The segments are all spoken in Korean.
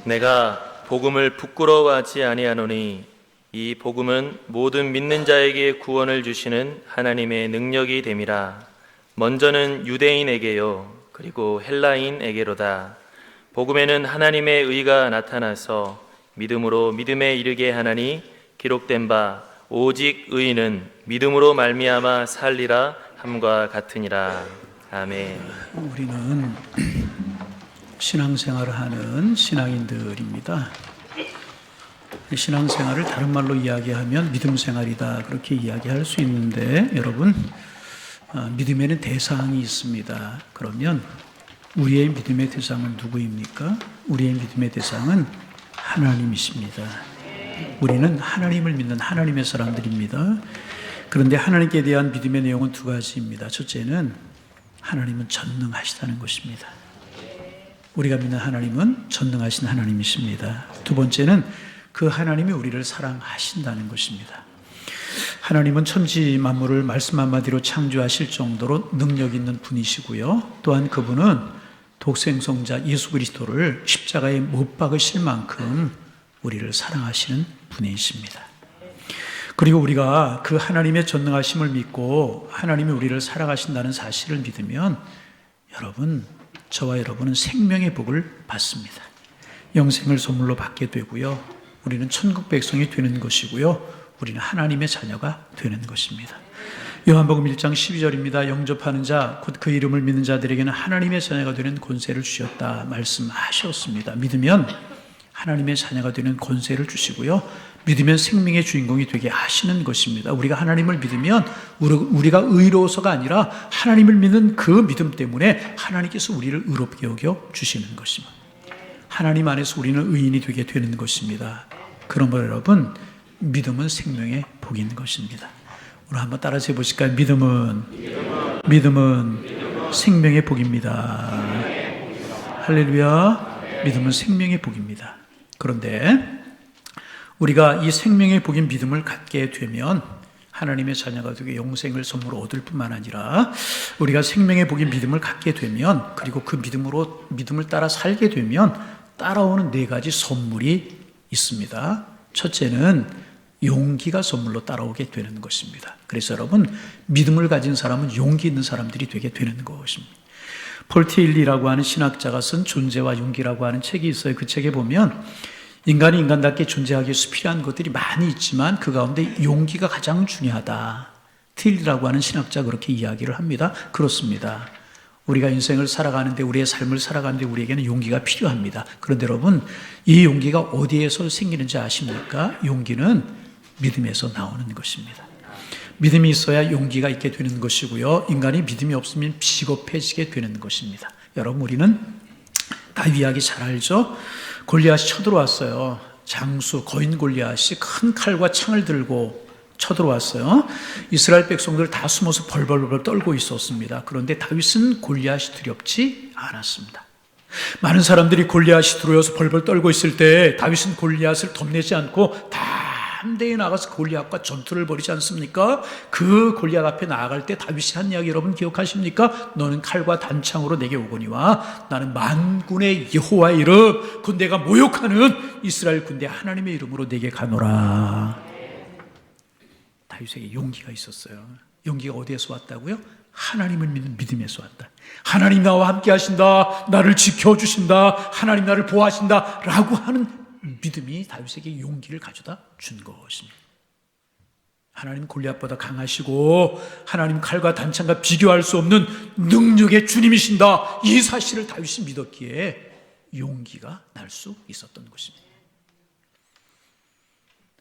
내가 복음을 부끄러워하지 아니하노니 이 복음은 모든 믿는 자에게 구원을 주시는 하나님의 능력이 됨이라. 먼저는 유대인에게요 그리고 헬라인에게로다. 복음에는 하나님의 의가 나타나서 믿음으로 믿음에 이르게 하나니 기록된 바 오직 의인은 믿음으로 말미암아 살리라 함과 같으니라. 아멘. 우리는 신앙생활을 하는 신앙인들입니다. 신앙생활을 다른 말로 이야기하면 믿음생활이다 그렇게 이야기할 수 있는데, 여러분, 믿음에는 대상이 있습니다. 그러면 우리의 믿음의 대상은 누구입니까? 우리의 믿음의 대상은 하나님이십니다. 우리는 하나님을 믿는 하나님의 사람들입니다. 그런데 하나님께 대한 믿음의 내용은 두 가지입니다. 첫째는 하나님은 전능하시다는 것입니다. 우리가 믿는 하나님은 전능하신 하나님이십니다. 두 번째는 그 하나님이 우리를 사랑하신다는 것입니다. 하나님은 천지 만물을 말씀 한마디로 창조하실 정도로 능력 있는 분이시고요. 또한 그분은 독생성자 예수 그리스도를 십자가에 못 박으실 만큼 우리를 사랑하시는 분이십니다. 그리고 우리가 그 하나님의 전능하심을 믿고 하나님이 우리를 사랑하신다는 사실을 믿으면 여러분, 저와 여러분은 생명의 복을 받습니다. 영생을 선물로 받게 되고요. 우리는 천국 백성이 되는 것이고요. 우리는 하나님의 자녀가 되는 것입니다. 요한복음 1장 12절입니다. 영접하는 자, 곧 그 이름을 믿는 자들에게는 하나님의 자녀가 되는 권세를 주셨다 말씀하셨습니다. 믿으면 하나님의 자녀가 되는 권세를 주시고요. 믿으면 생명의 주인공이 되게 하시는 것입니다. 우리가 하나님을 믿으면 우리가 의로워서가 아니라 하나님을 믿는 그 믿음 때문에 하나님께서 우리를 의롭게 여겨 주시는 것입니다. 하나님 안에서 우리는 의인이 되게 되는 것입니다. 그러므로 여러분, 믿음은 생명의 복인 것입니다. 오늘 한번 따라서 해보실까요? 믿음은 생명의 복입니다. 할렐루야. 믿음은 생명의 복입니다. 그런데 우리가 이 생명의 복인 믿음을 갖게 되면 하나님의 자녀가 되게 영생을 선물로 얻을 뿐만 아니라, 우리가 생명의 복인 믿음을 갖게 되면, 그리고 그 믿음을 따라 살게 되면 따라오는 네 가지 선물이 있습니다. 첫째는 용기가 선물로 따라오게 되는 것입니다. 그래서 여러분, 믿음을 가진 사람은 용기 있는 사람들이 되게 되는 것입니다. 폴 테일리라고 하는 신학자가 쓴 존재와 용기라고 하는 책이 있어요. 그 책에 보면 인간이 인간답게 존재하기 위해서 필요한 것들이 많이 있지만 그 가운데 용기가 가장 중요하다. 테일리라고 하는 신학자가 그렇게 이야기를 합니다. 그렇습니다. 우리가 인생을 살아가는데, 우리의 삶을 살아가는데 우리에게는 용기가 필요합니다. 그런데 여러분, 이 용기가 어디에서 생기는지 아십니까? 용기는 믿음에서 나오는 것입니다. 믿음이 있어야 용기가 있게 되는 것이고요. 인간이 믿음이 없으면 비겁해지게 되는 것입니다. 여러분, 우리는 다윗 이야기 잘 알죠? 골리앗이 쳐들어왔어요. 장수 거인 골리앗이 큰 칼과 창을 들고 쳐들어왔어요. 이스라엘 백성들 다 숨어서 벌벌벌 떨고 있었습니다. 그런데 다윗은 골리앗이 두렵지 않았습니다. 많은 사람들이 골리앗이 들어와서 벌벌 떨고 있을 때 다윗은 골리앗을 겁내지 않고 담대히 나가서 골리앗과 전투를 벌이지 않습니까? 그 골리앗 앞에 나아갈 때 다윗이 한 이야기 여러분 기억하십니까? 너는 칼과 단창으로 내게 오거니와 나는 만군의 여호와의 이름, 그 내가 모욕하는 이스라엘 군대 하나님의 이름으로 내게 가노라. 다윗에게 용기가 있었어요. 용기가 어디에서 왔다고요? 하나님을 믿는 믿음에서 왔다. 하나님 나와 함께 하신다, 나를 지켜주신다, 하나님 나를 보호하신다 라고 하는 믿음이 다윗에게 용기를 가져다 준 것입니다. 하나님 골리앗보다 강하시고 하나님 칼과 단창과 비교할 수 없는 능력의 주님이신다, 이 사실을 다윗이 믿었기에 용기가 날 수 있었던 것입니다.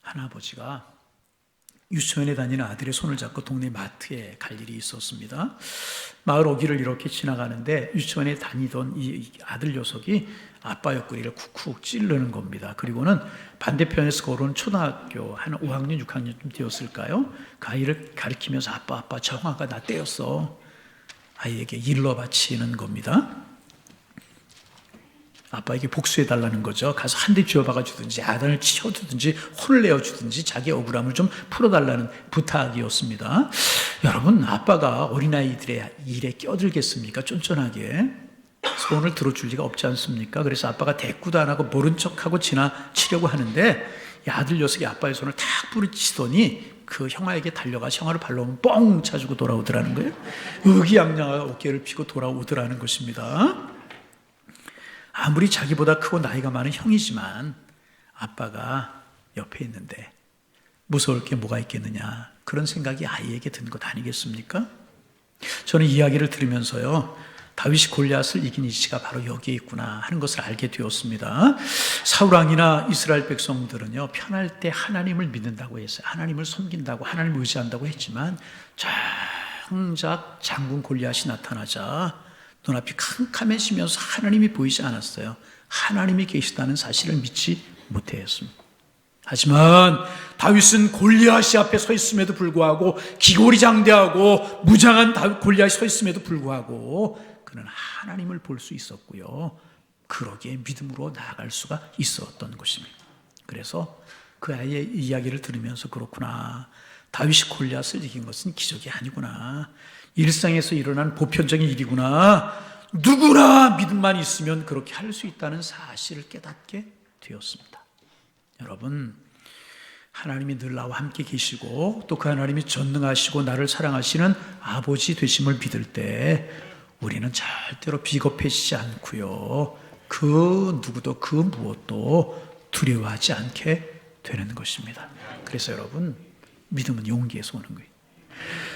한 아버지가 유치원에 다니는 아들의 손을 잡고 동네 마트에 갈 일이 있었습니다. 마을 어귀를 이렇게 지나가는데 유치원에 다니던 이 아들 녀석이 아빠 옆구리를 쿡쿡 찌르는 겁니다. 그리고는 반대편에서 걸어온 초등학교 한 5학년, 6학년쯤 되었을까요? 그 아이를 가리키면서 아빠 정화가 나 때렸어. 아이에게 일러 바치는 겁니다. 아빠에게 복수해달라는 거죠. 가서 한 대 쥐어박아 주든지 아들을 치워주든지 혼을 내어주든지 자기 억울함을 좀 풀어달라는 부탁이었습니다. 여러분, 아빠가 어린아이들의 일에 껴들겠습니까? 쫀쫀하게. 소원을 들어줄 리가 없지 않습니까? 그래서 아빠가 대꾸도 안 하고 모른 척하고 지나치려고 하는데 이 아들 녀석이 아빠의 손을 탁 부딪히더니 그 형아에게 달려가서 형아를 발로 뻥 차주고 돌아오더라는 거예요. 의기양양하게 어깨를 펴고 돌아오더라는 것입니다. 아무리 자기보다 크고 나이가 많은 형이지만 아빠가 옆에 있는데 무서울 게 뭐가 있겠느냐, 그런 생각이 아이에게 든 것 아니겠습니까? 저는 이야기를 들으면서요, 다윗이 골리앗을 이긴 이치가 바로 여기에 있구나 하는 것을 알게 되었습니다. 사울왕이나 이스라엘 백성들은요, 편할 때 하나님을 믿는다고 했어요. 하나님을 섬긴다고, 하나님을 의지한다고 했지만 정작 장군 골리앗이 나타나자 눈앞이 캄캄해지면서 하나님이 보이지 않았어요. 하나님이 계시다는 사실을 믿지 못했습니다. 하지만 다윗은 골리앗이 앞에 서 있음에도 불구하고, 기골이 장대하고 무장한 골리앗이 서 있음에도 불구하고 그는 하나님을 볼 수 있었고요, 그러기에 믿음으로 나아갈 수가 있었던 것입니다. 그래서 그 아이의 이야기를 들으면서 그렇구나, 다윗이 골리앗을 이긴 것은 기적이 아니구나, 일상에서 일어난 보편적인 일이구나, 누구나 믿음만 있으면 그렇게 할 수 있다는 사실을 깨닫게 되었습니다. 여러분, 하나님이 늘 나와 함께 계시고 또 그 하나님이 전능하시고 나를 사랑하시는 아버지 되심을 믿을 때 우리는 절대로 비겁해지지 않고요, 그 누구도 그 무엇도 두려워하지 않게 되는 것입니다. 그래서 여러분, 믿음은 용기에서 오는 거예요.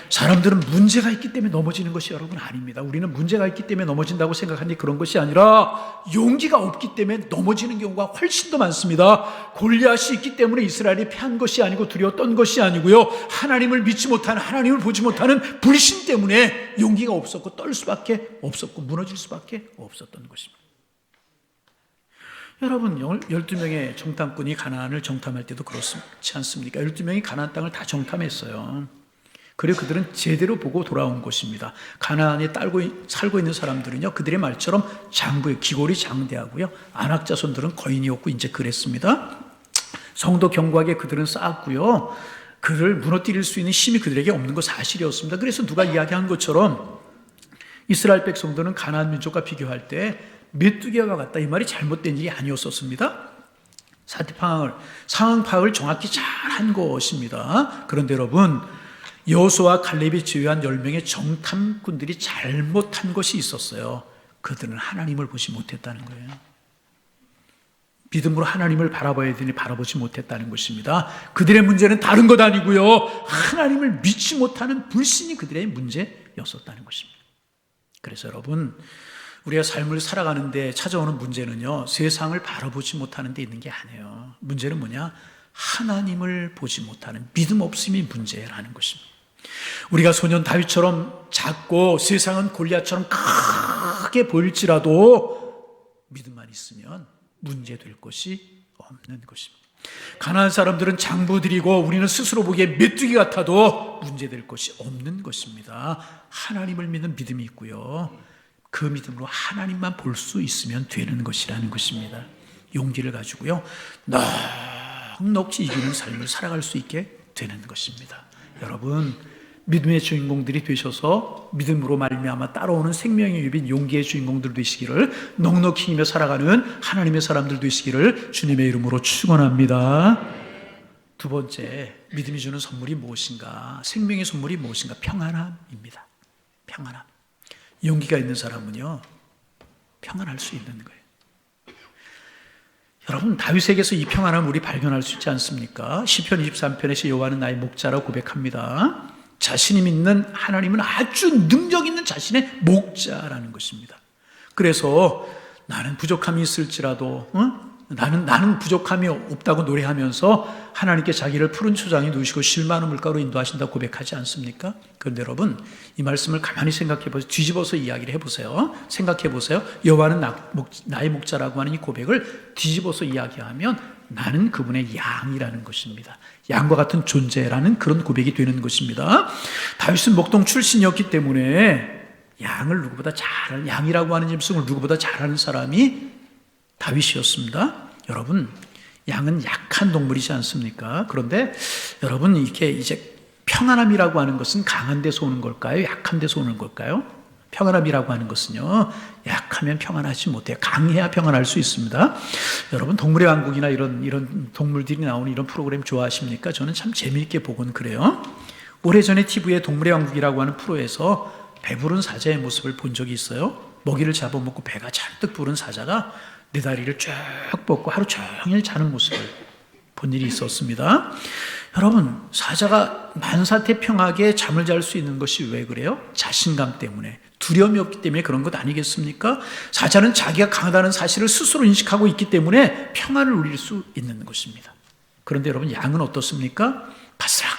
사람들은 문제가 있기 때문에 넘어지는 것이 여러분 아닙니다. 우리는 문제가 있기 때문에 넘어진다고 생각하는데 그런 것이 아니라 용기가 없기 때문에 넘어지는 경우가 훨씬 더 많습니다. 골리앗이 있기 때문에 이스라엘이 패한 것이 아니고 두려워 떤 것이 아니고요, 하나님을 믿지 못하는, 하나님을 보지 못하는 불신 때문에 용기가 없었고 떨 수밖에 없었고 무너질 수밖에 없었던 것입니다. 여러분, 12명의 정탐꾼이 가나안을 정탐할 때도 그렇지 않습니까? 12명이 가나안 땅을 다 정탐했어요. 그리고 그들은 제대로 보고 돌아온 것입니다. 가나안에 살고 있는 사람들은요, 그들의 말처럼 장부에 기골이 장대하고요, 안악자손들은 거인이었고 이제 그랬습니다. 성도 경고하게 그들은 쌓았고요, 그를 무너뜨릴 수 있는 힘이 그들에게 없는 것 사실이었습니다. 그래서 누가 이야기한 것처럼 이스라엘 백성들은 가나안 민족과 비교할 때 메뚜기와 같다, 이 말이 잘못된 일이 아니었었습니다. 상황 파악을 정확히 잘한 것입니다. 그런데 여러분, 여호수아와 갈렙이 제외한 10명의 정탐꾼들이 잘못한 것이 있었어요. 그들은 하나님을 보지 못했다는 거예요. 믿음으로 하나님을 바라봐야 되니 바라보지 못했다는 것입니다. 그들의 문제는 다른 것 아니고요, 하나님을 믿지 못하는 불신이 그들의 문제였었다는 것입니다. 그래서 여러분, 우리가 삶을 살아가는데 찾아오는 문제는요, 세상을 바라보지 못하는 데 있는 게 아니에요. 문제는 뭐냐? 하나님을 보지 못하는 믿음 없음이 문제라는 것입니다. 우리가 소년 다윗처럼 작고 세상은 골리앗처럼 크게 보일지라도 믿음만 있으면 문제될 것이 없는 것입니다. 가나안 사람들은 장부들이고 우리는 스스로 보기에 메뚜기 같아도 문제될 것이 없는 것입니다. 하나님을 믿는 믿음이 있고요, 그 믿음으로 하나님만 볼 수 있으면 되는 것이라는 것입니다. 용기를 가지고요, 넉넉히 이기는 삶을 살아갈 수 있게 되는 것입니다. 여러분, 믿음의 주인공들이 되셔서 믿음으로 말미암아 따라오는 생명의 유빈 용기의 주인공들 되시기를, 넉넉히 이기며 살아가는 하나님의 사람들 되시기를 주님의 이름으로 축원합니다. 두 번째, 믿음이 주는 선물이 무엇인가? 생명의 선물이 무엇인가? 평안함입니다. 평안함. 용기가 있는 사람은요, 평안할 수 있는 거예요. 여러분, 다윗에게서 이 평안함을 우리 발견할 수 있지 않습니까? 시편 23편에서 여호와는 나의 목자라고 고백합니다. 자신이 믿는 하나님은 아주 능력 있는 자신의 목자라는 것입니다. 그래서 나는 부족함이 있을지라도 나는 부족함이 없다고 노래하면서 하나님께 자기를 푸른 초장에 누우시고 쉴 만한 물가로 인도하신다고 고백하지 않습니까? 그런데 여러분, 이 말씀을 가만히 생각해 보세요. 뒤집어서 이야기를 해보세요. 생각해 보세요. 여호와는 나의 목자라고 하는 이 고백을 뒤집어서 이야기하면 나는 그분의 양이라는 것입니다. 양과 같은 존재라는 그런 고백이 되는 것입니다. 다윗은 목동 출신이었기 때문에 양이라고 하는 짐승을 누구보다 잘하는 사람이 다윗이었습니다. 여러분, 양은 약한 동물이지 않습니까? 그런데 여러분, 이렇게 이제 평안함이라고 하는 것은 강한 데서 오는 걸까요? 약한 데서 오는 걸까요? 평안함이라고 하는 것은요, 약하면 평안하지 못해요. 강해야 평안할 수 있습니다. 여러분, 동물의 왕국이나 이런 동물들이 나오는 이런 프로그램 좋아하십니까? 저는 참 재미있게 보곤 그래요. 오래전에 TV에 동물의 왕국이라고 하는 프로에서 배부른 사자의 모습을 본 적이 있어요. 먹이를 잡아먹고 배가 잔뜩 부른 사자가 네 다리를 쭉 뻗고 하루 종일 자는 모습을 본 일이 있었습니다. 여러분, 사자가 만사태평하게 잠을 잘 수 있는 것이 왜 그래요? 자신감 때문에, 두려움이 없기 때문에 그런 것 아니겠습니까? 사자는 자기가 강하다는 사실을 스스로 인식하고 있기 때문에 평안을 누릴 수 있는 것입니다. 그런데 여러분, 양은 어떻습니까? 바스락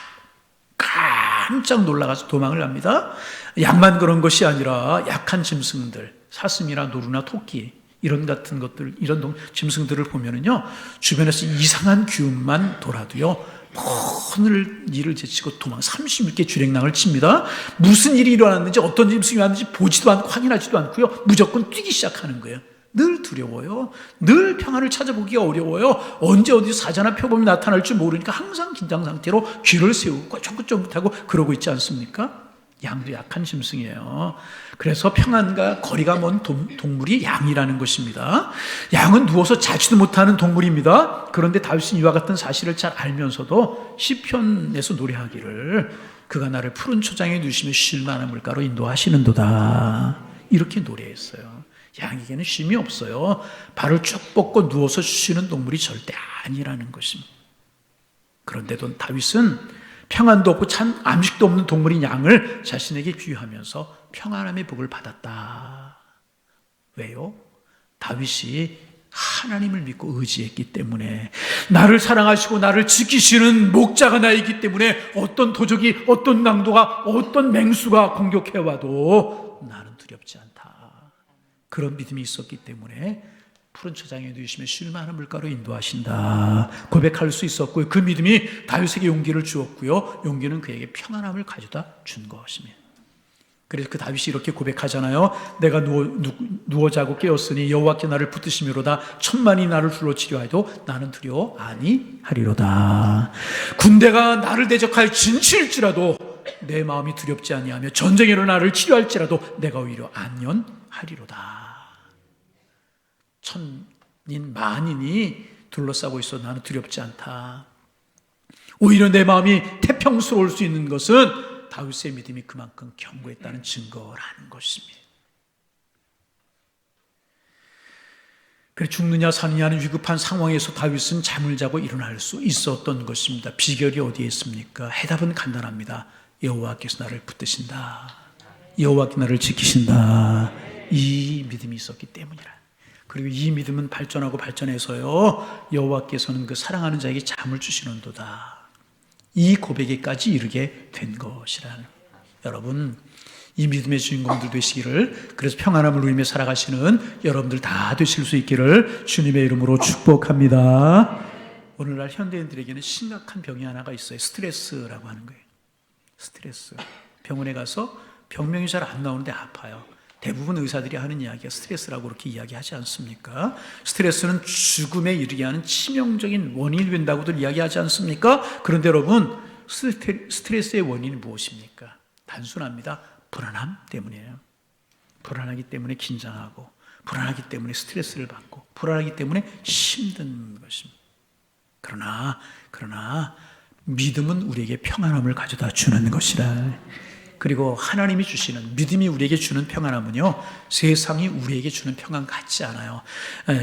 깜짝 놀라가서 도망을 합니다. 양만 그런 것이 아니라 약한 짐승들, 사슴이나 노루나 토끼 이런 같은 것들, 이런 짐승들을 보면은요, 주변에서 이상한 기운만 돌아도요, 먼 일을 제치고 도망 36개 주랭랑을 칩니다. 무슨 일이 일어났는지, 어떤 짐승이 왔는지 보지도 않고 확인하지도 않고요, 무조건 뛰기 시작하는 거예요. 늘 두려워요. 늘 평안을 찾아보기가 어려워요. 언제 어디서 사자나 표범이 나타날 줄 모르니까 항상 긴장 상태로 귀를 세우고 쫑긋쫑긋하고 그러고 있지 않습니까? 양도 약한 짐승이에요. 그래서 평안과 거리가 먼 동물이 양이라는 것입니다. 양은 누워서 자지도 못하는 동물입니다. 그런데 다윗은 이와 같은 사실을 잘 알면서도 시편에서 노래하기를 그가 나를 푸른 초장에 누시며 쉴 만한 물가로 인도하시는도다, 이렇게 노래했어요. 양에게는 쉼이 없어요. 발을 쭉 뻗고 누워서 쉬는 동물이 절대 아니라는 것입니다. 그런데도 다윗은 평안도 없고 찬 암식도 없는 동물인 양을 자신에게 비유하면서 평안함의 복을 받았다. 왜요? 다윗이 하나님을 믿고 의지했기 때문에, 나를 사랑하시고 나를 지키시는 목자가 나이기 때문에 어떤 도적이, 어떤 강도가, 어떤 맹수가 공격해와도 나는 두렵지 않다. 그런 믿음이 있었기 때문에 푸른 초장에 누이시며 쉴 만한 물가로 인도하신다 고백할 수 있었고요. 그 믿음이 다윗에게 용기를 주었고요, 용기는 그에게 평안함을 가져다 준 것입니다. 그래서 그 다윗이 이렇게 고백하잖아요. 내가 누워 자고 깨었으니 여호와께 나를 붙드시미로다. 천만이 나를 둘러 치려하여도 나는 두려워 아니하리로다. 군대가 나를 대적하여 진칠지라도 내 마음이 두렵지 아니하며 전쟁으로 나를 치료할지라도 내가 오히려 안연하리로다. 천인 만인이 둘러싸고 있어 나는 두렵지 않다. 오히려 내 마음이 태평스러울 수 있는 것은 다윗의 믿음이 그만큼 견고했다는 증거라는 것입니다. 그래, 죽느냐 사느냐는 위급한 상황에서 다윗은 잠을 자고 일어날 수 있었던 것입니다. 비결이 어디에 있습니까? 해답은 간단합니다. 여호와께서 나를 붙드신다, 여호와께서 나를 지키신다, 이 믿음이 있었기 때문이라. 그리고 이 믿음은 발전하고 발전해서요, 여호와께서는 그 사랑하는 자에게 잠을 주시는도다, 이 고백에까지 이르게 된 것이라는. 여러분, 이 믿음의 주인공들 되시기를, 그래서 평안함을 누리며 살아가시는 여러분들 다 되실 수 있기를 주님의 이름으로 축복합니다. 오늘날 현대인들에게는 심각한 병이 하나가 있어요. 스트레스라고 하는 거예요. 스트레스. 병원에 가서 병명이 잘 안 나오는데 아파요. 대부분 의사들이 하는 이야기가 스트레스라고 그렇게 이야기하지 않습니까? 스트레스는 죽음에 이르게 하는 치명적인 원인이 된다고들 이야기하지 않습니까? 그런데 여러분, 스트레스의 원인이 무엇입니까? 단순합니다. 불안함 때문이에요. 불안하기 때문에 긴장하고, 불안하기 때문에 스트레스를 받고, 불안하기 때문에 힘든 것입니다. 그러나 믿음은 우리에게 평안함을 가져다 주는 것이라. 그리고 하나님이 주시는, 믿음이 우리에게 주는 평안함은요, 세상이 우리에게 주는 평안 같지 않아요.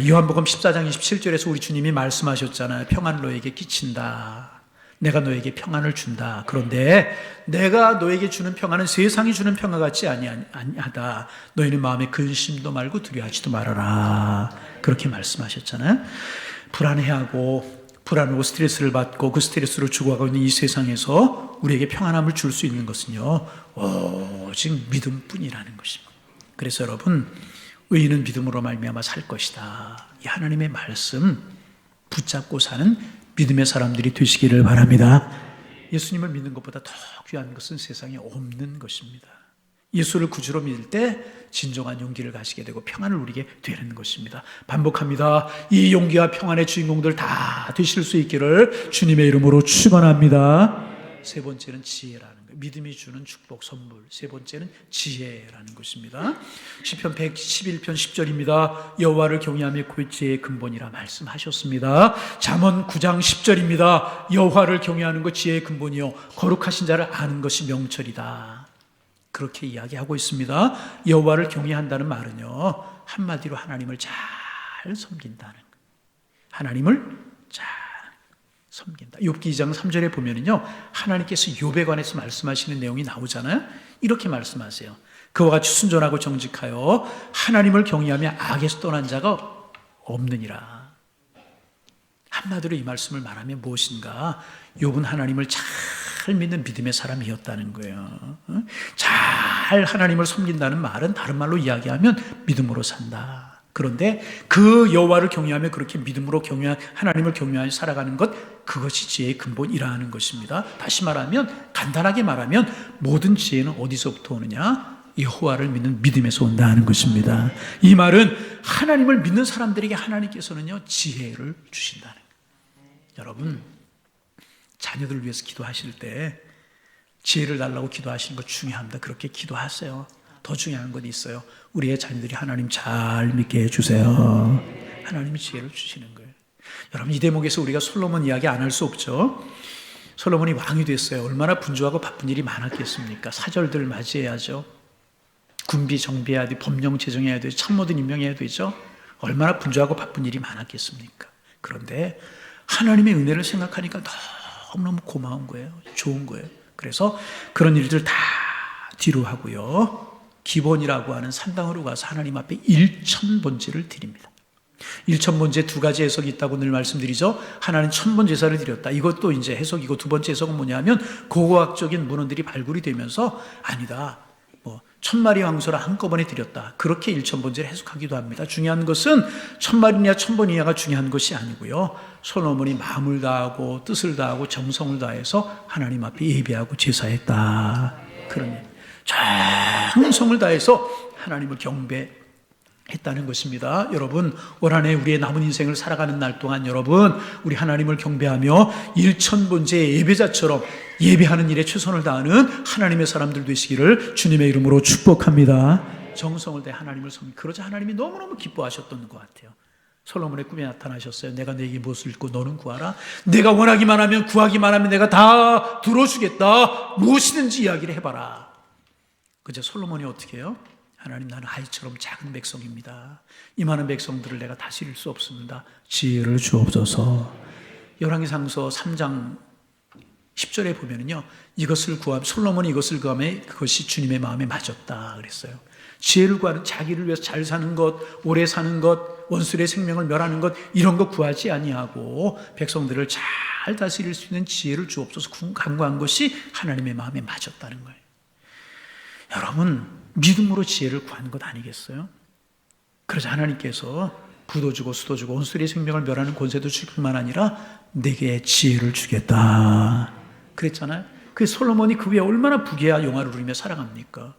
요한복음 14장 27절에서 우리 주님이 말씀하셨잖아요. 평안을 너에게 끼친다, 내가 너에게 평안을 준다. 그런데 내가 너에게 주는 평안은 세상이 주는 평화 같지 아니하다. 너희는 마음에 근심도 말고 두려워하지도 말아라, 그렇게 말씀하셨잖아요. 불안하고 스트레스를 받고 그 스트레스로 죽어가고 있는 이 세상에서 우리에게 평안함을 줄 수 있는 것은요, 오직 믿음뿐이라는 것입니다. 그래서 여러분, 의인은 믿음으로 말미암아 살 것이다, 이 하나님의 말씀 붙잡고 사는 믿음의 사람들이 되시기를 바랍니다. 예수님을 믿는 것보다 더 귀한 것은 세상에 없는 것입니다. 예수를 구주로 믿을 때 진정한 용기를 가지게 되고 평안을 누리게 되는 것입니다. 반복합니다. 이 용기와 평안의 주인공들 다 되실 수 있기를 주님의 이름으로 축원합니다. 세 번째는 지혜라는 거예요. 믿음이 주는 축복, 선물. 세 번째는 지혜라는 것입니다. 시편 111편 10절입니다. 여호와를 경외하며 그 지혜의 근본이라 말씀하셨습니다. 잠언 9장 10절입니다. 여호와를 경외하는 것 지혜의 근본이요 거룩하신 자를 아는 것이 명철이다. 그렇게 이야기하고 있습니다. 여호와를 경외한다는 말은요, 한마디로 하나님을 잘 섬긴다는 거예요. 하나님을 잘 섬긴다. 욥기 2장 3절에 보면은요, 하나님께서 욥에 관해서 말씀하시는 내용이 나오잖아요. 이렇게 말씀하세요. 그와 같이 순전하고 정직하여 하나님을 경외하며 악에서 떠난 자가 없느니라. 한마디로 이 말씀을 말하면 무엇인가? 욥은 하나님을 잘 믿는 믿음의 사람이었다는 거예요. 잘 하나님을 섬긴다는 말은 다른 말로 이야기하면 믿음으로 산다. 그런데 그 여호와를 경외하며 그렇게 믿음으로 하나님을 경외하며 살아가는 것, 그것이 지혜의 근본이라는 것입니다. 다시 말하면, 간단하게 말하면 모든 지혜는 어디서부터 오느냐? 여호와를 믿는 믿음에서 온다는 것입니다. 이 말은 하나님을 믿는 사람들에게 하나님께서는요, 지혜를 주신다는 거예요. 여러분, 자녀들을 위해서 기도하실 때 지혜를 달라고 기도하시는 것 중요합니다. 그렇게 기도하세요. 더 중요한 건 있어요. 우리의 자녀들이 하나님 잘 믿게 해주세요. 하나님이 지혜를 주시는 거예요. 여러분, 이 대목에서 우리가 솔로몬 이야기 안 할 수 없죠. 솔로몬이 왕이 됐어요. 얼마나 분주하고 바쁜 일이 많았겠습니까? 사절들 맞이해야죠. 군비 정비해야 돼, 법령 제정해야 되죠. 참모들 임명해야 되죠. 얼마나 분주하고 바쁜 일이 많았겠습니까? 그런데 하나님의 은혜를 생각하니까 너무너무 고마운 거예요. 좋은 거예요. 그래서 그런 일들 다 뒤로 하고요, 기본이라고 하는 산당으로 가서 하나님 앞에 1000번제를 드립니다. 1000번제 두 가지 해석이 있다고 늘 말씀드리죠. 하나는 1000번 제사를 드렸다. 이것도 이제 해석이고, 두 번째 해석은 뭐냐면 고고학적인 문헌들이 발굴이 되면서 아니다, 1000마리 황소를 한꺼번에 드렸다. 그렇게 1000번제를 해석하기도 합니다. 중요한 것은 1000마리냐 1000번이냐가 중요한 것이 아니고요, 솔로몬이 마음을 다하고 뜻을 다하고 정성을 다해서 하나님 앞에 예배하고 제사했다. 그러니 정성을 다해서 하나님을 경배했다는 것입니다. 여러분, 올 한 해 우리의 남은 인생을 살아가는 날 동안 여러분, 우리 하나님을 경배하며 1000번째 예배자처럼 예배하는 일에 최선을 다하는 하나님의 사람들 되시기를 주님의 이름으로 축복합니다. 정성을 다해 하나님을 섬기고, 그러자 하나님이 너무너무 기뻐하셨던 것 같아요. 솔로몬의 꿈에 나타나셨어요. 내가 네게 무엇을 읽고 너는 구하라. 내가 원하기만 하면, 구하기만 하면 내가 다 들어주겠다. 무엇이든지 이야기를 해봐라. 그제 솔로몬이 어떻게 해요? 하나님, 나는 아이처럼 작은 백성입니다. 이 많은 백성들을 내가 다스릴 수 없습니다. 지혜를 주옵소서. 열왕기상서 3장 10절에 보면은요, 솔로몬이 이것을 구하며 그것이 주님의 마음에 맞았다 그랬어요. 지혜를 구하는, 자기를 위해서 잘 사는 것, 오래 사는 것, 원수의 생명을 멸하는 것, 이런 거 구하지 아니하고 백성들을 잘 다스릴 수 있는 지혜를 주옵소서 간구한 것이 하나님의 마음에 맞았다는 거예요. 여러분, 믿음으로 지혜를 구하는 것 아니겠어요? 그래서 하나님께서 부도 주고 수도 주고 원수의 생명을 멸하는 권세도 줄 뿐만 아니라 내게 지혜를 주겠다 그랬잖아요. 그 솔로몬이 그 위에 얼마나 부귀와 영화를 누리며 살아갑니까?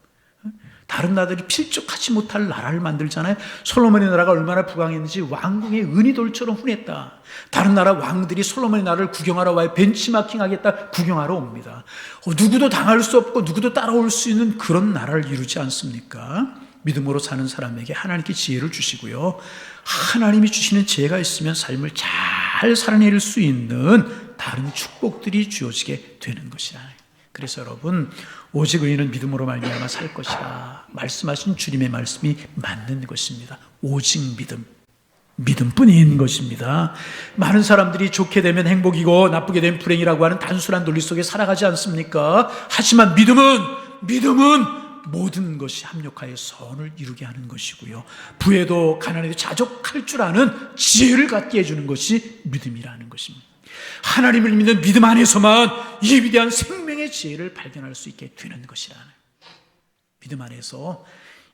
다른 나라들이 필적하지 못할 나라를 만들잖아요. 솔로몬의 나라가 얼마나 부강했는지 왕궁의 은이돌처럼 훈했다. 다른 나라 왕들이 솔로몬의 나라를 구경하러 와요. 벤치마킹하겠다 구경하러 옵니다. 누구도 당할 수 없고 누구도 따라올 수 있는 그런 나라를 이루지 않습니까? 믿음으로 사는 사람에게 하나님께 지혜를 주시고요, 하나님이 주시는 지혜가 있으면 삶을 잘 살아낼 수 있는 다른 축복들이 주어지게 되는 것이라. 그래서 여러분, 오직 의인은 믿음으로 말미암아 살 것이라 말씀하신 주님의 말씀이 맞는 것입니다. 오직 믿음뿐인 것입니다. 많은 사람들이 좋게 되면 행복이고 나쁘게 되면 불행이라고 하는 단순한 논리 속에 살아가지 않습니까? 하지만 믿음은 모든 것이 합력하여 선을 이루게 하는 것이고요, 부에도 가난에도 자족할 줄 아는 지혜를 갖게 해주는 것이 믿음이라는 것입니다. 하나님을 믿는 믿음 안에서만 이 위대한 생명의 지혜를 발견할 수 있게 되는 것이라는, 믿음 안에서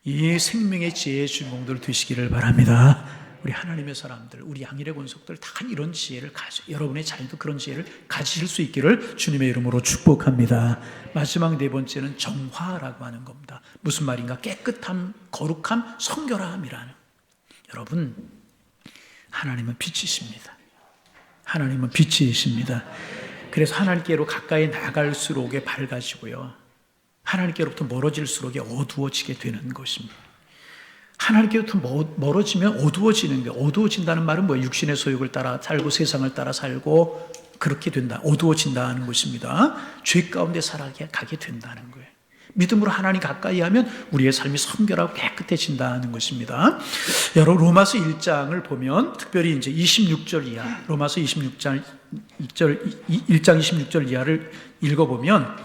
이 생명의 지혜의 주인공들 되시기를 바랍니다. 우리 하나님의 사람들, 우리 양일의 권속들 다 이런 지혜를 여러분의 자녀도 그런 지혜를 가지실 수 있기를 주님의 이름으로 축복합니다. 마지막 네 번째는 정화라고 하는 겁니다. 무슨 말인가? 깨끗함, 거룩함, 성결함이라는. 여러분, 하나님은 빛이십니다. 하나님은 빛이십니다. 그래서 하나님께로 가까이 나갈수록에 밝아지고요, 하나님께로부터 멀어질수록에 어두워지게 되는 것입니다. 하나님께로부터 멀어지면 어두워지는 거예요. 어두워진다는 말은 뭐예요? 육신의 소욕을 따라 살고 세상을 따라 살고 그렇게 된다. 어두워진다는 것입니다. 죄 가운데 살아가게 된다는 거예요. 믿음으로 하나님 가까이 하면 우리의 삶이 성결하고 깨끗해진다는 것입니다. 여러분, 로마서 1장을 보면 특별히 이제 26절 이하, 로마서 1장 26절 이하를 읽어보면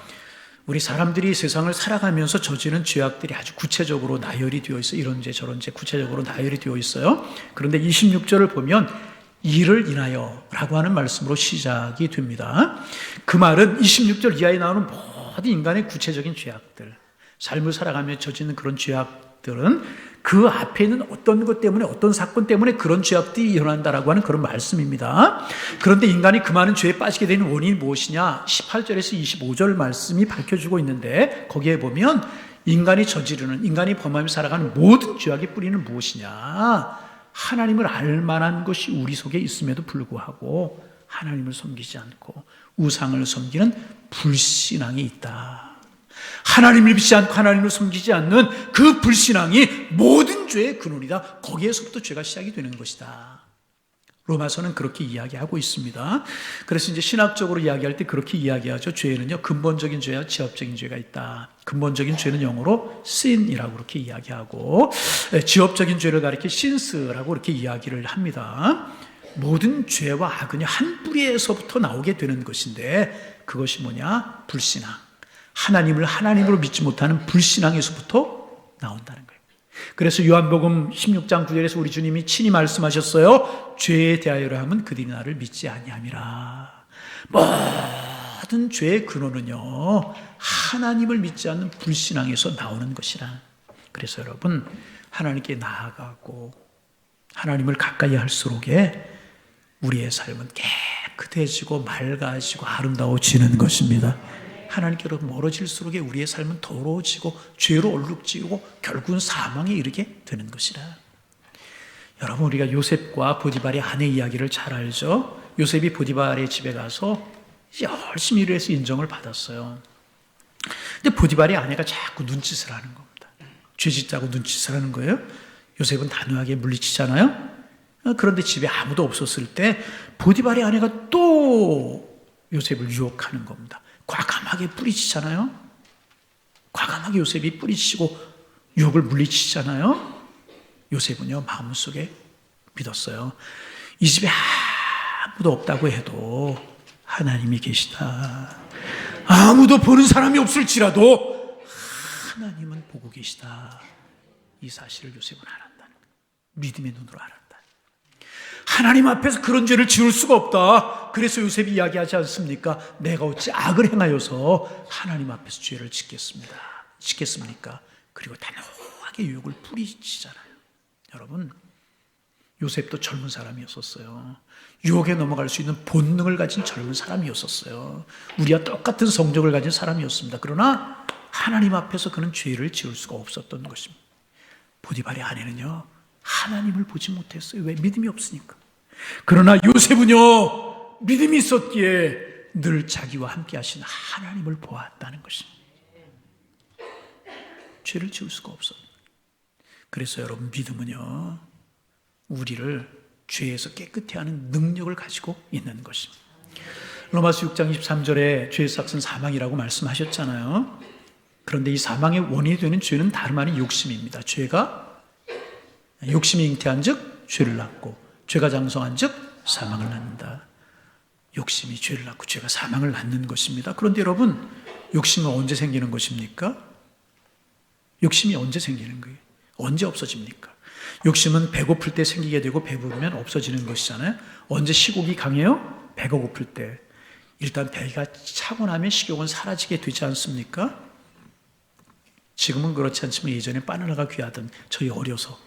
우리 사람들이 세상을 살아가면서 저지른 죄악들이 아주 구체적으로 나열이 되어 있어요. 이런 죄 저런 죄 구체적으로 나열이 되어 있어요. 그런데 26절을 보면 이를 인하여 라고 하는 말씀으로 시작이 됩니다. 그 말은 26절 이하에 나오는 모든 인간의 구체적인 죄악들, 삶을 살아가며 저지른 그런 죄악들은 그 앞에 있는 어떤 것 때문에, 어떤 사건 때문에 그런 죄악들이 일어난다라고 하는 그런 말씀입니다. 그런데 인간이 그 많은 죄에 빠지게 되는 원인이 무엇이냐? 18절에서 25절 말씀이 밝혀주고 있는데, 거기에 보면 인간이 저지르는, 인간이 범하며 살아가는 모든 죄악의 뿌리는 무엇이냐? 하나님을 알만한 것이 우리 속에 있음에도 불구하고 하나님을 섬기지 않고 우상을 섬기는 불신앙이 있다. 하나님을 믿지 않고 하나님을 섬기지 않는 그 불신앙이 모든 죄의 근원이다. 거기에서부터 죄가 시작이 되는 것이다. 로마서는 그렇게 이야기하고 있습니다. 그래서 이제 신학적으로 이야기할 때 그렇게 이야기하죠. 죄에는요, 근본적인 죄와 지엽적인 죄가 있다. 근본적인 죄는 영어로 sin이라고 그렇게 이야기하고, 지엽적인 죄를 가리켜 sins라고 그렇게 이야기를 합니다. 모든 죄와 악은요, 한 뿌리에서부터 나오게 되는 것인데, 그것이 뭐냐? 불신앙. 하나님을 하나님으로 믿지 못하는 불신앙에서부터 나온다는 거예요. 그래서 요한복음 16장 9절에서 우리 주님이 친히 말씀하셨어요. 죄에 대하여라 하면 그들이 나를 믿지 아니함이라. 모든 죄의 근원은요, 하나님을 믿지 않는 불신앙에서 나오는 것이라. 그래서 여러분, 하나님께 나아가고 하나님을 가까이 할수록에 우리의 삶은 깨끗해지고 맑아지고 아름다워지는 것입니다. 하나님께로 멀어질수록 우리의 삶은 더러워지고 죄로 얼룩지고 결국은 사망에 이르게 되는 것이라. 여러분, 우리가 요셉과 보디발의 아내 이야기를 잘 알죠? 요셉이 보디발의 집에 가서 열심히 일해서 인정을 받았어요. 근데 보디발의 아내가 자꾸 눈짓을 하는 겁니다. 죄짓자고 눈짓을 하는 거예요. 요셉은 단호하게 물리치잖아요. 그런데 집에 아무도 없었을 때 보디발의 아내가 또 요셉을 유혹하는 겁니다. 과감하게 뿌리치잖아요. 과감하게 요셉이 뿌리치고 유혹을 물리치잖아요. 요셉은요, 마음속에 믿었어요. 이 집에 아무도 없다고 해도 하나님이 계시다. 아무도 보는 사람이 없을지라도 하나님은 보고 계시다. 이 사실을 요셉은 알았다는 거예요. 믿음의 눈으로 알았다. 하나님 앞에서 그런 죄를 지을 수가 없다. 그래서 요셉이 이야기하지 않습니까? 내가 어찌 악을 행하여서 하나님 앞에서 죄를 짓겠습니까? 그리고 단호하게 유혹을 뿌리치잖아요. 여러분, 요셉도 젊은 사람이었었어요. 유혹에 넘어갈 수 있는 본능을 가진 젊은 사람이었었어요. 우리와 똑같은 성적을 가진 사람이었습니다. 그러나 하나님 앞에서 그는 죄를 지을 수가 없었던 것입니다. 보디발의 아내는요, 하나님을 보지 못했어요. 왜? 믿음이 없으니까. 그러나 요셉은요, 믿음이 있었기에 늘 자기와 함께 하신 하나님을 보았다는 것입니다. 죄를 지을 수가 없어요. 그래서 여러분, 믿음은요, 우리를 죄에서 깨끗해 하는 능력을 가지고 있는 것입니다. 로마서 6장 23절에 죄의 삭은 사망이라고 말씀하셨잖아요. 그런데 이 사망의 원인이 되는 죄는 다름 아닌 욕심입니다. 욕심이 잉태한 즉 죄를 낳고, 죄가 장성한 즉 사망을 낳는다. 욕심이 죄를 낳고 죄가 사망을 낳는 것입니다. 그런데 여러분, 욕심은 언제 생기는 것입니까? 욕심이 언제 생기는 거예요? 언제 없어집니까? 욕심은 배고플 때 생기게 되고 배부르면 없어지는 것이잖아요. 언제 식욕이 강해요? 배가 고플 때. 일단 배가 차고 나면 식욕은 사라지게 되지 않습니까? 지금은 그렇지 않지만 예전에 바나나가 귀하던 저희 어려서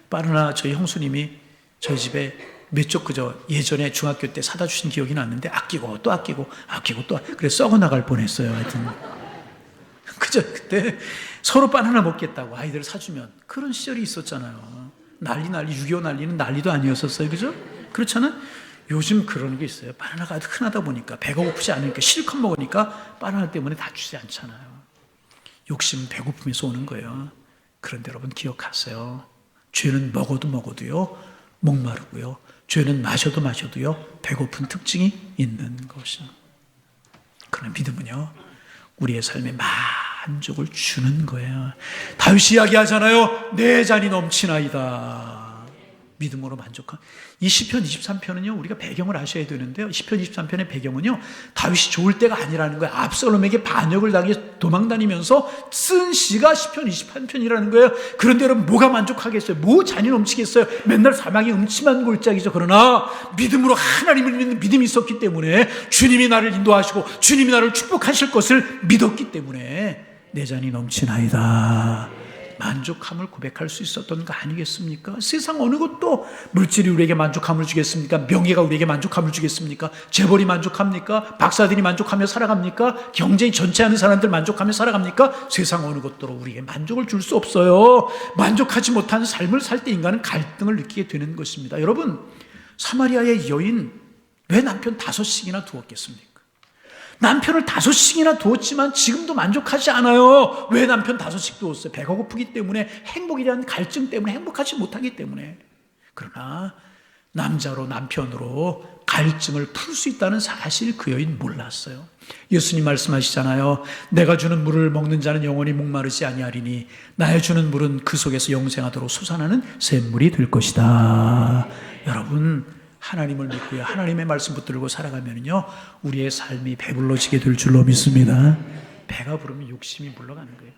바나나 저희 형수님이 저희 집에 몇 쪽 예전에 중학교 때 사다 주신 기억이 났는데 아끼고 또 그래서 썩어 나갈 뻔했어요. 하여튼 그때 서로 바나나 먹겠다고 아이들 사주면 그런 시절이 있었잖아요. 난리 6.25 난리는 난리도 아니었었어요. 그죠? 그렇잖아요. 요즘 그런 게 있어요. 바나나가 흔하다 보니까 배가 고프지 않으니까 실컷 먹으니까 바나나 때문에 다치지 않잖아요. 욕심은 배고픔에서 오는 거예요. 그런데 여러분 기억하세요. 죄는 먹어도요 목마르고요. 죄는 마셔도요 배고픈 특징이 있는 것이죠. 그러나 믿음은요 우리의 삶에 만족을 주는 거예요. 다윗이 이야기하잖아요. 내 잔이 넘치나이다. 믿음으로 만족한. 이 시편 23편은요 우리가 배경을 아셔야 되는데요, 시편 23편의 배경은요 다윗이 좋을 때가 아니라는 거예요. 압살롬에게 반역을 당해 도망다니면서 쓴 시가 시편 23편이라는 거예요. 그런데 여러분 뭐가 만족하겠어요? 뭐 잔이 넘치겠어요? 맨날 사망의 음침한 골짜기죠. 그러나 믿음으로 하나님을 믿는 믿음이 있었기 때문에, 주님이 나를 인도하시고 주님이 나를 축복하실 것을 믿었기 때문에 내 잔이 넘치나이다. 만족함을 고백할 수 있었던 거 아니겠습니까? 세상 어느 것도 물질이 우리에게 만족함을 주겠습니까? 명예가 우리에게 만족함을 주겠습니까? 재벌이 만족합니까? 박사들이 만족하며 살아갑니까? 경제에 전체하는 사람들 만족하며 살아갑니까? 세상 어느 것도 우리에게 만족을 줄 수 없어요. 만족하지 못한 삶을 살 때 인간은 갈등을 느끼게 되는 것입니다. 여러분, 사마리아의 여인 왜 남편 5씩이나 두었겠습니까? 남편을 5씩이나 두었지만 지금도 만족하지 않아요. 왜 남편 5씩 두었어요? 배가 고프기 때문에, 행복에 대한 갈증 때문에, 행복하지 못하기 때문에. 그러나 남자로, 남편으로 갈증을 풀 수 있다는 사실 그 여인 몰랐어요. 예수님 말씀하시잖아요. 내가 주는 물을 먹는 자는 영원히 목마르지 아니하리니 나의 주는 물은 그 속에서 영생하도록 솟아나는 샘물이 될 것이다. 여러분, 하나님을 믿고요, 하나님의 말씀 붙들고 살아가면요 우리의 삶이 배불러지게 될 줄로 믿습니다. 배가 부르면 욕심이 물러가는 거예요.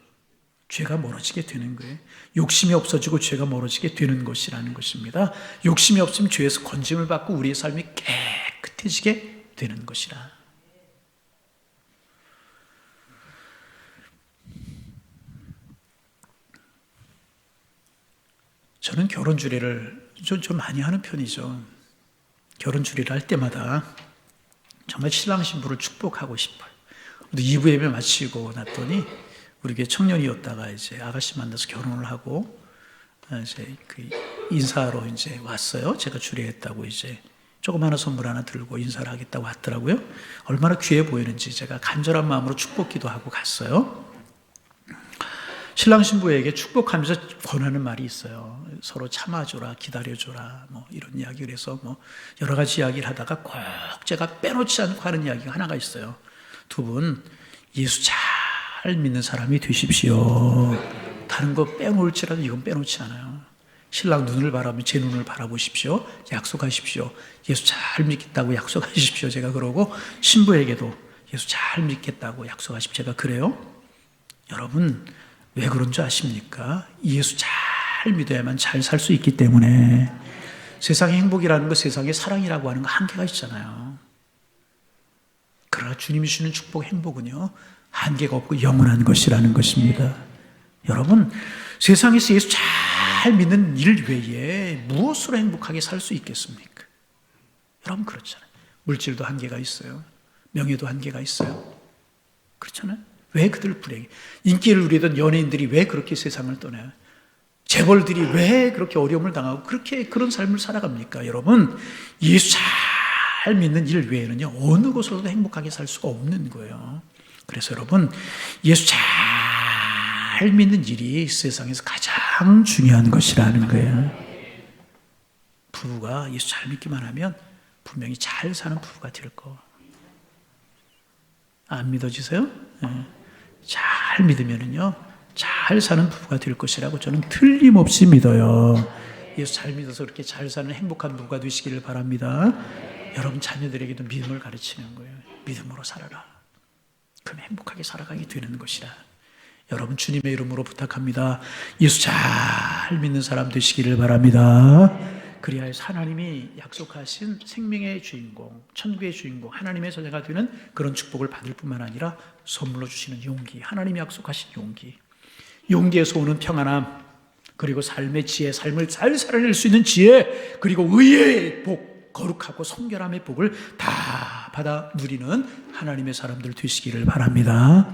죄가 멀어지게 되는 거예요. 욕심이 없어지고 죄가 멀어지게 되는 것이라는 것입니다. 욕심이 없으면 죄에서 건짐을 받고 우리의 삶이 깨끗해지게 되는 것이라. 저는 결혼 주례를 좀 많이 하는 편이죠. 결혼 주례를 할 때마다 정말 신랑 신부를 축복하고 싶어요. 2부 예배 마치고 났더니 우리 교회 청년이었다가 이제 아가씨 만나서 결혼을 하고 이제 그 인사로 이제 왔어요. 제가 주례했다고 이제 조그마한 선물 하나 들고 인사를 하겠다고 왔더라고요. 얼마나 귀해 보이는지 제가 간절한 마음으로 축복 기도하고 갔어요. 신랑 신부에게 축복하면서 권하는 말이 있어요. 서로 참아줘라, 기다려줘라, 뭐 이런 이야기를 해서 뭐 여러 가지 이야기를 하다가 꼭 제가 빼놓지 않고 하는 이야기가 하나가 있어요. 두 분 예수 잘 믿는 사람이 되십시오. 다른 거 빼놓을지라도 이건 빼놓지 않아요. 신랑 눈을 바라보면 제 눈을 바라보십시오. 약속하십시오. 예수 잘 믿겠다고 약속하십시오. 제가 그러고 신부에게도 예수 잘 믿겠다고 약속하십시오. 제가 그래요. 여러분, 왜 그런 줄 아십니까? 예수 잘 믿어야만 잘 살 수 있기 때문에. 세상의 행복이라는 거, 세상의 사랑이라고 하는 거 한계가 있잖아요. 그러나 주님이 주시는 축복, 행복은요 한계가 없고 영원한 것이라는 것입니다. 여러분, 세상에서 예수 잘 믿는 일 외에 무엇으로 행복하게 살 수 있겠습니까? 여러분 그렇잖아요. 물질도 한계가 있어요. 명예도 한계가 있어요. 그렇잖아요. 왜 그들 불행해? 인기를 누리던 연예인들이 왜 그렇게 세상을 떠나요? 재벌들이 왜 그렇게 어려움을 당하고 그렇게 그런 삶을 살아갑니까? 여러분, 예수 잘 믿는 일 외에는요 어느 곳으로도 행복하게 살 수가 없는 거예요. 그래서 여러분, 예수 잘 믿는 일이 세상에서 가장 중요한 것이라는 거예요. 부부가 예수 잘 믿기만 하면 분명히 잘 사는 부부가 될 거. 안 믿어지세요? 네. 잘 믿으면은요 잘 사는 부부가 될 것이라고 저는 틀림없이 믿어요. 예수 잘 믿어서 그렇게 잘 사는 행복한 부부가 되시기를 바랍니다. 여러분 자녀들에게도 믿음을 가르치는 거예요. 믿음으로 살아라. 그럼 행복하게 살아가게 되는 것이라. 여러분 주님의 이름으로 부탁합니다. 예수 잘 믿는 사람 되시기를 바랍니다. 그리하여 하나님이 약속하신 생명의 주인공, 천국의 주인공, 하나님의 자녀가 되는 그런 축복을 받을 뿐만 아니라 선물로 주시는 용기, 하나님이 약속하신 용기, 용기에서 오는 평안함, 그리고 삶의 지혜, 삶을 잘 살아낼 수 있는 지혜, 그리고 의의 복, 거룩하고 성결함의 복을 다 받아 누리는 하나님의 사람들 되시기를 바랍니다.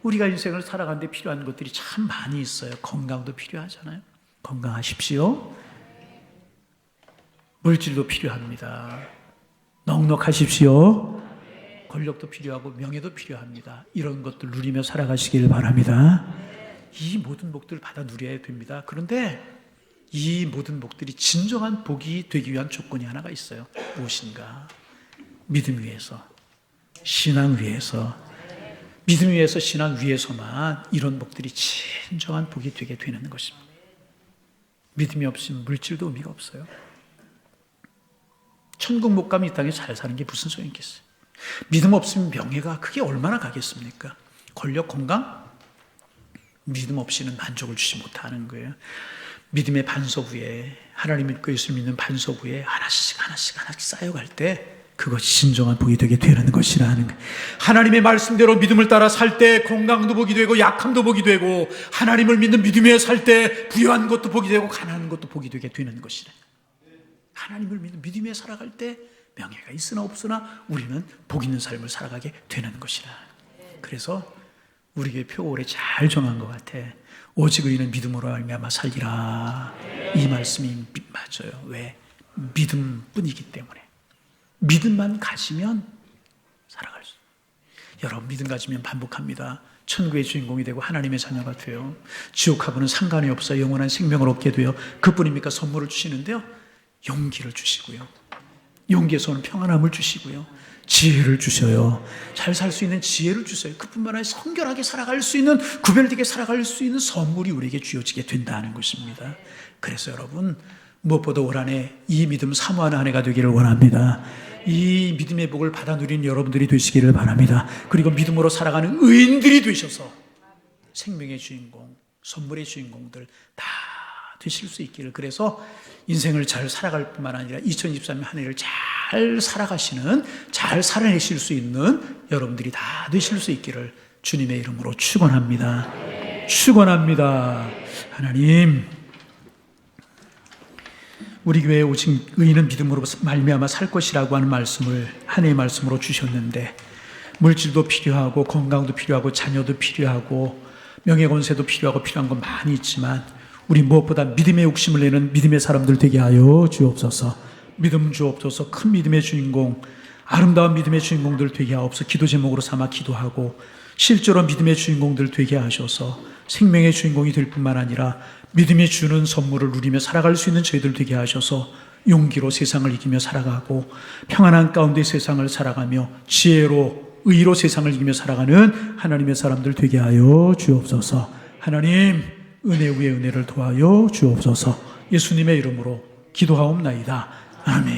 우리가 인생을 살아가는데 필요한 것들이 참 많이 있어요. 건강도 필요하잖아요. 건강하십시오. 물질도 필요합니다. 넉넉하십시오. 권력도 필요하고 명예도 필요합니다. 이런 것들 누리며 살아가시길 바랍니다. 이 모든 복들을 받아 누려야 됩니다. 그런데 이 모든 복들이 진정한 복이 되기 위한 조건이 하나가 있어요. 무엇인가? 믿음 위에서, 신앙 위에서, 믿음 위에서, 신앙 위에서만 이런 복들이 진정한 복이 되게 되는 것입니다. 믿음이 없으면 물질도 의미가 없어요. 천국 못 가면 이 땅에 잘 사는 게 무슨 소용이 있겠어요? 믿음 없으면 명예가 그게 얼마나 가겠습니까? 권력, 건강? 믿음 없이는 만족을 주지 못하는 거예요. 믿음의 반석 위에, 하나님 믿고 예수 믿는 반석 위에 하나씩 쌓여갈 때 그것이 진정한 복이 되게 되는 것이라는 거예요. 하나님의 말씀대로 믿음을 따라 살 때 건강도 복이 되고 약함도 복이 되고, 하나님을 믿는 믿음에 살 때 부유한 것도 복이 되고 가난한 것도 복이 되게 되는 것이라. 하나님을 믿는 믿음에 살아갈 때 명예가 있으나 없으나 우리는 복 있는 삶을 살아가게 되는 것이라. 그래서 우리 교회 표 올해 잘 정한 것 같아. 오직 의인은 믿음으로 말미암아 살리라. 이 말씀이 맞아요. 왜? 믿음뿐이기 때문에. 믿음만 가지면 살아갈 수 있어요. 여러분 믿음 가지면 반복합니다. 천국의 주인공이 되고 하나님의 자녀가 돼요. 지옥하고는 상관이 없어요. 영원한 생명을 얻게 돼요. 그뿐입니까? 선물을 주시는데요, 용기를 주시고요, 용기에서 오는 평안함을 주시고요, 지혜를 주셔요. 잘 살 수 있는 지혜를 주세요. 그뿐만 아니라 성결하게 살아갈 수 있는, 구별되게 살아갈 수 있는 선물이 우리에게 주어지게 된다는 것입니다. 그래서 여러분 무엇보다 올 한 해 이 믿음 사모하는 한 해가 되기를 원합니다. 이 믿음의 복을 받아 누리는 여러분들이 되시기를 바랍니다. 그리고 믿음으로 살아가는 의인들이 되셔서 생명의 주인공, 선물의 주인공들 다 되실 수 있기를. 그래서 인생을 잘 살아갈 뿐만 아니라 2023년 한 해를 잘 살아가시는, 잘 살아내실 수 있는 여러분들이 다 되실 수 있기를 주님의 이름으로 축원합니다. 축원합니다. 하나님, 우리 교회에 오직 의인은 믿음으로 말미암아 살 것이라고 하는 말씀을 한 해의 말씀으로 주셨는데, 물질도 필요하고 건강도 필요하고 자녀도 필요하고 명예 권세도 필요하고 필요한 건 많이 있지만 우리 무엇보다 믿음의 욕심을 내는 믿음의 사람들 되게 하여 주옵소서. 믿음 주옵소서. 큰 믿음의 주인공, 아름다운 믿음의 주인공들 되게 하옵소서. 기도 제목으로 삼아 기도하고 실제로 믿음의 주인공들 되게 하셔서 생명의 주인공이 될 뿐만 아니라 믿음이 주는 선물을 누리며 살아갈 수 있는 저희들 되게 하셔서 용기로 세상을 이기며 살아가고 평안한 가운데 세상을 살아가며 지혜로, 의로 세상을 이기며 살아가는 하나님의 사람들 되게 하여 주옵소서. 하나님, 은혜 위에 은혜를 더하여 주옵소서. 예수님의 이름으로 기도하옵나이다. 아멘.